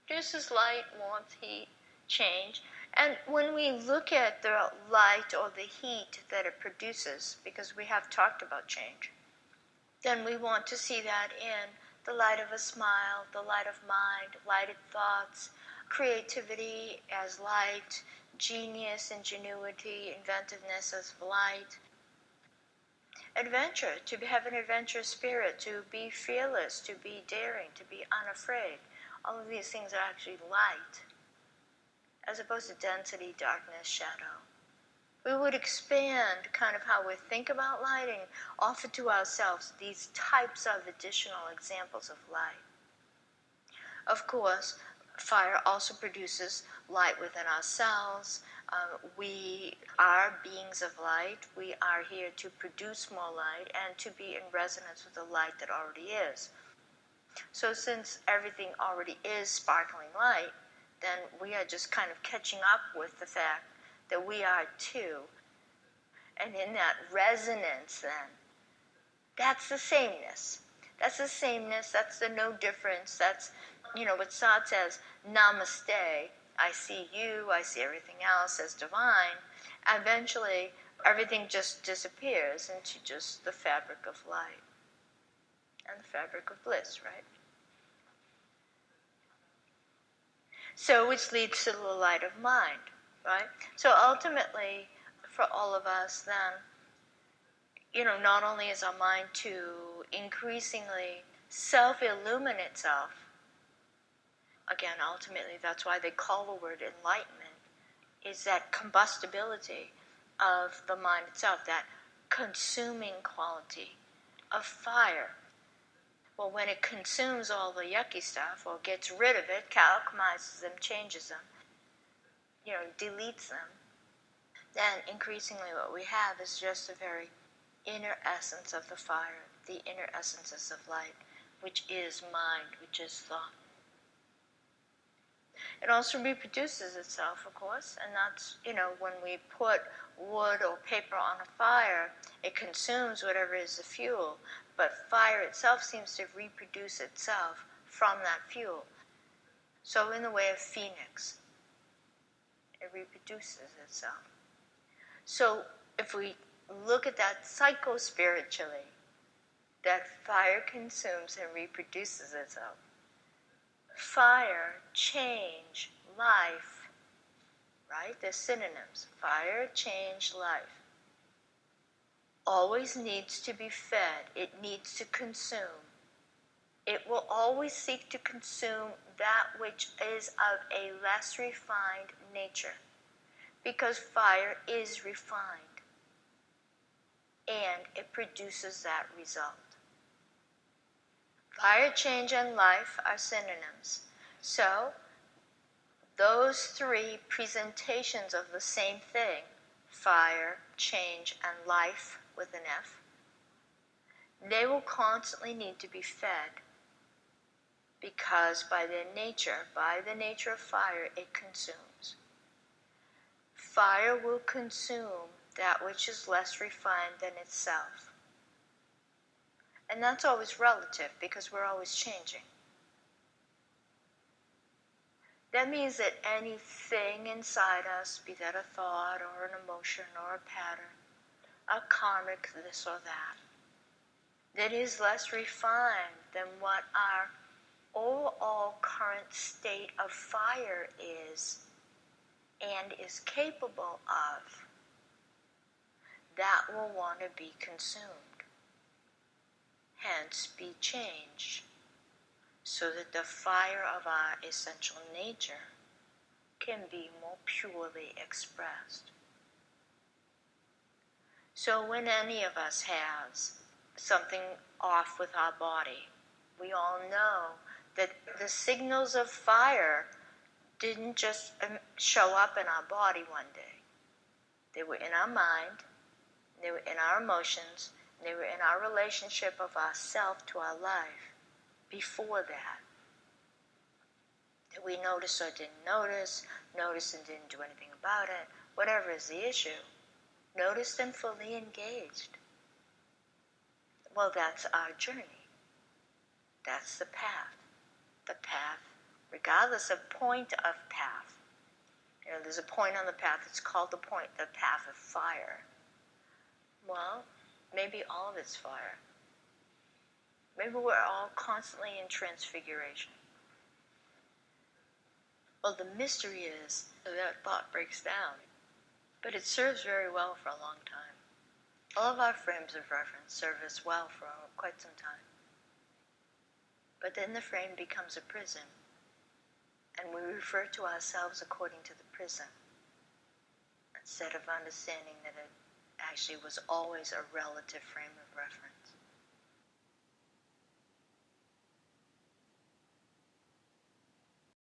Produces light, warmth, heat, change. And when we look at the light or the heat that it produces, because we have talked about change, then we want to see that in the light of a smile, the light of mind, lighted thoughts, creativity as light, genius, ingenuity, inventiveness as light. Adventure, to have an adventurous spirit, to be fearless, to be daring, to be unafraid. All of these things are actually light, as opposed to density, darkness, shadow. We would expand kind of how we think about light and offer to ourselves these types of additional examples of light. Of course, fire also produces light within ourselves. We are beings of light. We are here to produce more light and to be in resonance with the light that already is. So since everything already is sparkling light, then we are just kind of catching up with the fact that we are too. And in that resonance then, that's the sameness. That's the sameness, that's the no difference, that's, what starts as namaste, I see you, I see everything else as divine, eventually everything just disappears into just the fabric of light and the fabric of bliss, right? So which leads to the light of mind, right? So ultimately, for all of us then, not only is our mind to increasingly self-illumine itself, again, ultimately, that's why they call the word enlightenment, is that combustibility of the mind itself, that consuming quality of fire. Well, when it consumes all the yucky stuff, or gets rid of it, alchemizes them, changes them, deletes them, then increasingly what we have is just a very inner essence of the fire, the inner essences of light, which is mind, which is thought. It also reproduces itself, of course, and that's, when we put wood or paper on a fire, it consumes whatever is the fuel, but fire itself seems to reproduce itself from that fuel. So in the way of phoenix, it reproduces itself. So if we look at that psycho-spiritually, that fire consumes and reproduces itself. Fire, change, life, right? They're synonyms. Fire, change, life. Always needs to be fed. It needs to consume. It will always seek to consume that which is of a less refined nature, because fire is refined, and it produces that result. Fire, change, and life are synonyms. So, those three presentations of the same thing, fire, change, and life with an F, they will constantly need to be fed, because by the nature of fire, it consumes. Fire will consume that which is less refined than itself. And that's always relative, because we're always changing. That means that anything inside us, be that a thought or an emotion or a pattern, a karmic this or that is less refined than what our overall current state of fire is and is capable of, that will want to be consumed, hence be changed, so that the fire of our essential nature can be more purely expressed. So when any of us has something off with our body, we all know that the signals of fire didn't just show up in our body one day. They were in our mind, they were in our emotions, and they were in our relationship of ourself to our life before that. That we noticed or didn't notice, noticed and didn't do anything about it, whatever is the issue. Noticed and fully engaged. Well, that's our journey. That's the path. The path regardless of point of path. You know, there's a point on the path, it's called the path of fire. Well, maybe all of it's fire. Maybe we're all constantly in transfiguration. Well, the mystery is that thought breaks down, but it serves very well for a long time. All of our frames of reference serve us well for quite some time. But then the frame becomes a prison, and we refer to ourselves according to the prison, instead of understanding that it actually was always a relative frame of reference.